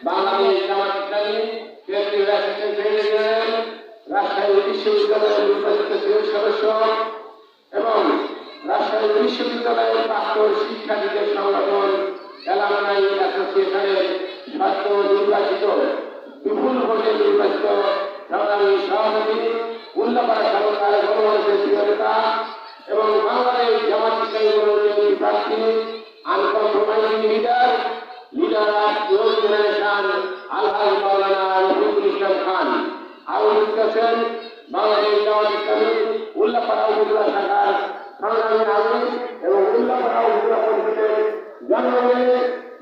বাংলাদেশ জামাত ইসলামী কেন্দ্রীয় সেক্রেটারি, রাজশাহী বিশ্ববিদ্যালয়ের নির্বাচিত সদস্য এবং রাজশাহী বিশ্ববিদ্যালয়ের প্রাক্তন শিক্ষার্থীদের সংগঠন এলামনাই অ্যাসোসিয়েশনের সদ্য নির্বাচিত বিপুল ভোটে নির্বাচিত সংগ্রামী সভাপতি উল্লাপাড়া সরকার গণমানুষের প্রিয় নেতা এবং বাংলাদেশ জামাত ইসলামী দলের প্রার্থী uncompromising leader of young generation Alhaj Maulana Rafiqul Islam Khan আয়োজিত আছেন বাংলাদেশ জামাত ইসলামী উল্লাপাড়া উপজেলা শাখার সংগ্রামী আমির এবং উল্লাপাড়া উপজেলা পরিষদের জনগণের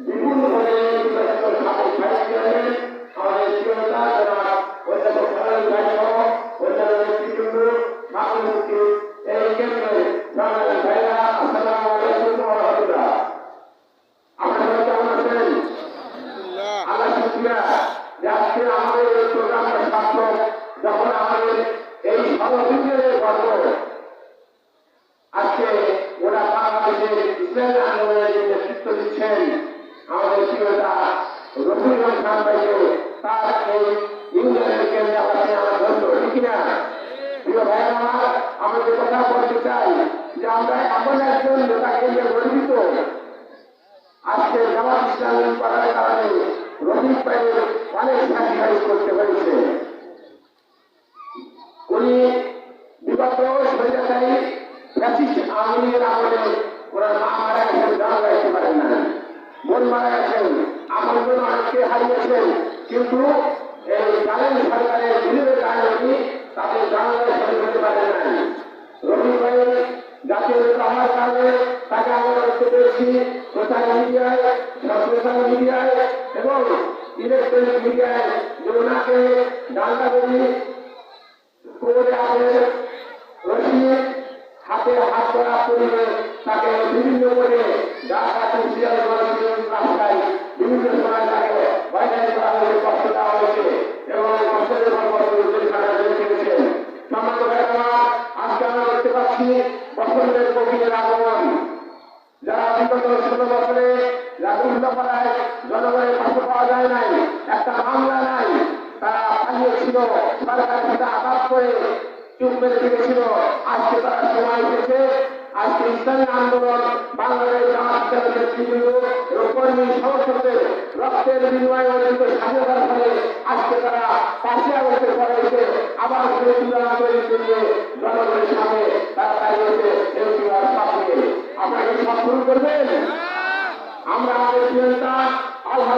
বিপুল ভোটে নির্বাচিত সাবেক ভাইস চেয়ারম্যান আমাদের প্রিয় নেতা জনাব অধ্যাপক সালাম ভাই সহ অন্যান্য নেতৃবৃন্দ মাহমুদকে এই কেন্দ্রে সংগ্রামী ভাইরা আসসালামু আলাইকুম ওয়া রাহমাতুল্লাহ। আপনারা কেমন আছেন? আল্লাহ শুকরিয়া যে আজকে আমাদের এই প্রোগ্রামটা সার্থক, যখন আমাদের এই সর্ববিজ্ঞানের গর্ব আজকে ওরা বাংলাদেশের ইসলামী আন্দোলনের নেতৃত্ব দিচ্ছেন আমাদের প্রিয়তা রফিকুল খান ভাইকে, তার এই ইউনিয়নের কেন্দ্রে আমার ধন্য, ঠিক না? প্রিয় ভাই আমার, আমি যে কথা বলতে চাই যে আমরা এমন একজন নেতাকে নিয়ে গর্বিত, আজকে জামাত ইসলামী করার কারণে রফিক ভাইয়ের অনেক স্যাক্রিফাইস করতে হয়েছে। উনি বিগত স্বৈরাচারী ফ্যাসিস্ট আওয়ামীর আমলে ওনার মা মারা গেছেন, জানা রাখতে পারেন না, বোন মারা গেছেন, আমার জন্য অনেককে হারিয়েছেন, কিন্তু এই জালেম সরকারের বিরুদ্ধে কারণে তাদের জানালায় সরে যেতে পারেন নাই। রফিক ভাই জাতীয় নেতা হওয়ার কারণে তাকে আমরা দেখতে পেয়েছি সোশ্যাল মিডিয়ায় এবং ইলেকট্রনিক মিডিয়ায় যে ওনাকে ডান্ডাবেদি করে আমাদের রশিদ হাতে হাত করা করিয়ে তাকে বিভিন্ন করে রাস্তায় বিভিন্ন সময় তাকে বাইরে করা হয়েছে, কষ্ট দেওয়া হয়েছে এবং কষ্টের জেলেছেন। সম্মানিত ভাইরা, আজকে আমরা দেখতে পাচ্ছি বসন্তের কোকিলের আগমন। যারা বিগত 16 বছরে উল্লাপাড়ায় জনগণের পাশে পাওয়া যায় নাই, একটা মামলা নাই, তারা পালিয়েছিল, সরকারের সাথে আঘাত করে চুপ মেরে থেকেছিল, আজকে তারা সময় এসেছে। আজকে ইসলামী আন্দোলন বাংলাদেশ জামাত ইসলামীর নেতৃবৃন্দ এবং কর্মী সমর্থকদের রক্তের বিনিময়ে অর্জিত স্বাধীনতার ফলে আজকে তারা 5 আগস্টের পরে এসে আবার সেই তুলনা নিয়ে জনগণের সামনে তারা দাঁড়িয়েছে এমপিআর সামনে। আপনাকে সব শুরু করবেন। আমরা আমাদের চিন্তা আল্লাহ